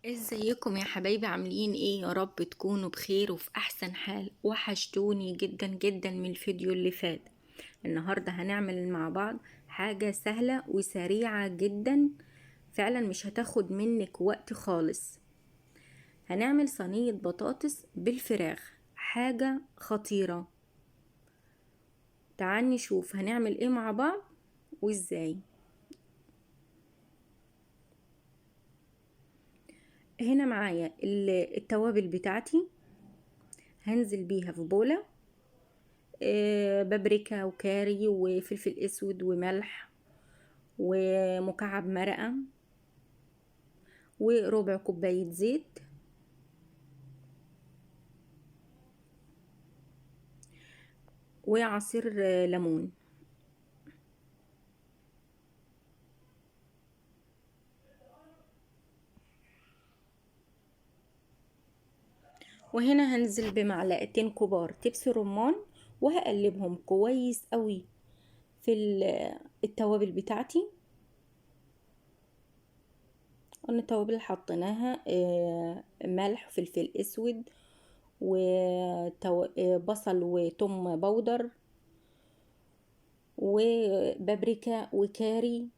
ازيكم يا حبايبي؟ عاملين ايه؟ يا رب تكونوا بخير وفي احسن حال. وحشتوني جدا جدا من الفيديو اللي فات. النهاردة هنعمل مع بعض حاجة سهلة وسريعة جدا، فعلا مش هتاخد منك وقت خالص. هنعمل صينية بطاطس بالفراخ، حاجة خطيرة. تعال نشوف هنعمل ايه مع بعض وازاي. هنا معايا التوابل بتاعتي، هنزل بيها في بولة. بابريكا وكاري وفلفل اسود وملح ومكعب مرقة وربع كوباية زيت وعصير ليمون. وهنا هنزل بمعلقتين كبار تبس رمان، وهقلبهم كويس قوي في التوابل بتاعتي. قلنا التوابل اللي حطيناها ملح وفلفل اسود وبصل وتوم بودر وبابريكا وكاري،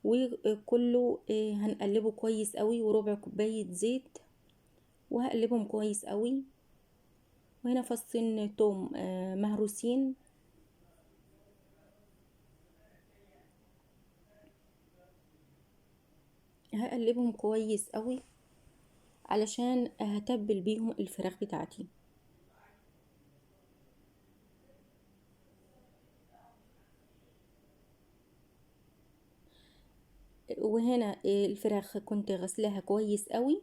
وكله هنقلبه كويس قوي، وربع كوباية زيت، وهقلبهم كويس قوي. وهنا فصين توم مهروسين. هقلبهم كويس قوي علشان هتبل بيهم الفراخ بتاعتي. وهنا الفراخ كنت غسلاها كويس قوي،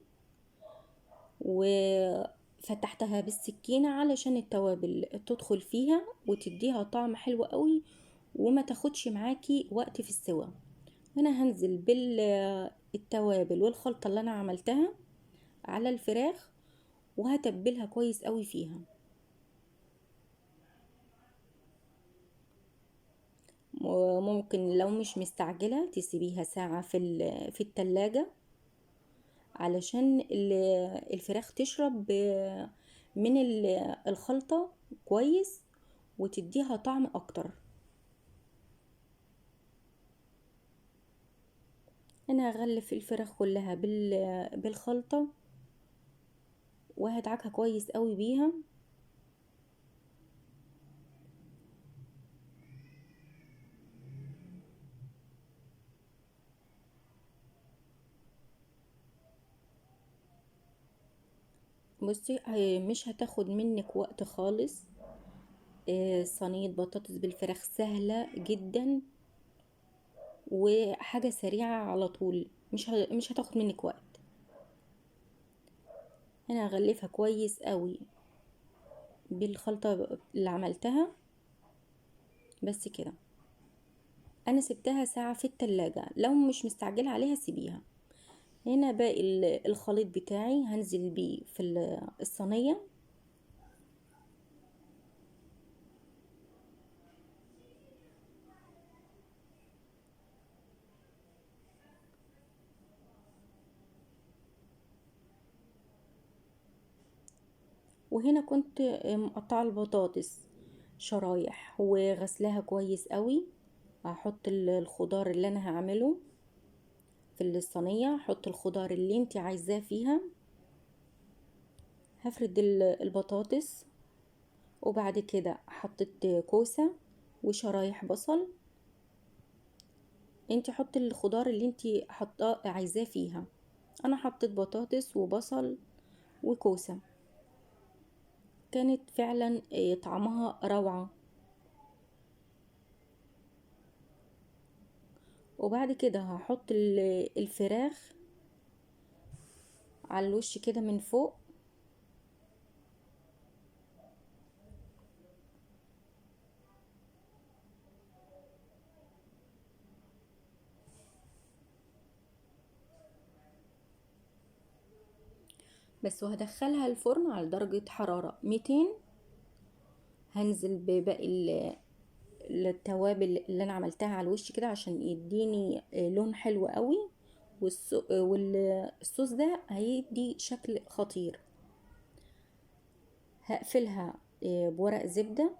وفتحتها بالسكينة علشان التوابل تدخل فيها وتديها طعم حلو قوي وما تاخدش معاكي وقت في السوا. هنا هنزل بالتوابل والخلطة اللي انا عملتها على الفراخ، وهتبلها كويس قوي فيها. وممكن لو مش مستعجلة تسيبيها ساعة في التلاجة علشان الفراخ تشرب من الخلطة كويس وتديها طعم اكتر. انا هغلف الفراخ كلها بالخلطة، وهدعكها كويس قوي بيها. بصي مش هتاخد منك وقت خالص. صينية بطاطس بالفراخ سهلة جدا وحاجة سريعة على طول، مش هتاخد منك وقت. انا هغلفها كويس قوي بالخلطة اللي عملتها. بس كده، انا سبتها ساعة في التلاجة. لو مش مستعجلة عليها سيبيها. هنا باقي الخليط بتاعي هنزل بيه في الصينية. وهنا كنت مقطعة البطاطس شرايح وغسلاها كويس قوي. هحط الخضار اللي انا هعمله في الصينية. هحط الخضار اللي انت عايزاه فيها. هفرد البطاطس، وبعد كده حطيت كوسة وشرايح بصل. انت حطي الخضار اللي انت حطاه عايزاه فيها. انا حطيت بطاطس وبصل وكوسة، كانت فعلا طعمها روعة. وبعد كده هحط الفراخ على الوش كده من فوق. بس وهدخلها الفرن على درجة حرارة 200. هنزل بباقي التوابل اللي انا عملتها على الوش كده عشان يديني لون حلو قوي والصوص ده هيدي شكل خطير. هقفلها بورق زبدة،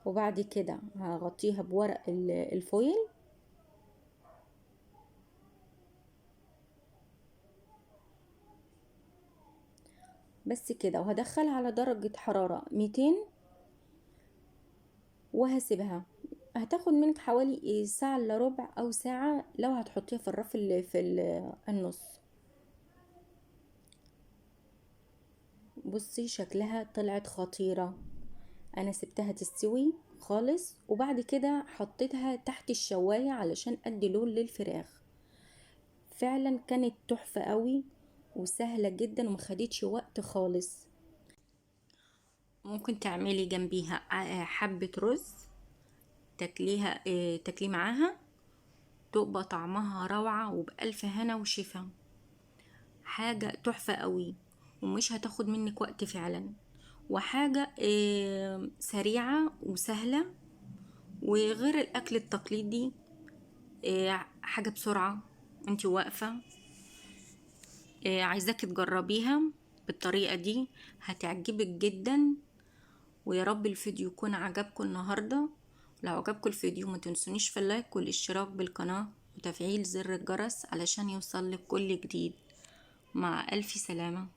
وبعد كده هغطيها بورق الفويل، بس كده. وهدخلها على درجة حرارة 200 وهسيبها. هتاخد منك حوالي ساعة الا ربع او ساعة لو هتحطيها في الرف اللي في النص. بصي شكلها طلعت خطيرة. انا سبتها تستوي خالص، وبعد كده حطيتها تحت الشواية علشان ادي لون للفراخ. فعلا كانت تحفة قوي وسهلة جدا ومخدتش وقت خالص. ممكن تعملي جنبيها حبة رز تاكليها، تاكلي معاها، تبقى طعمها روعة وبألف هنا وشفا. حاجة تحفة قوي ومش هتاخد منك وقت فعلا، وحاجة سريعة وسهلة، وغير الأكل التقليدي. حاجة بسرعة انتي واقفة. عايزاكي تجربيها بالطريقة دي، هتعجبك جدا. ويا رب الفيديو يكون عجبكم النهاردة. لو عجبكم الفيديو ما تنسونيش في اللايك والاشتراك بالقناة وتفعيل زر الجرس علشان يوصلك كل جديد. مع ألف سلامة.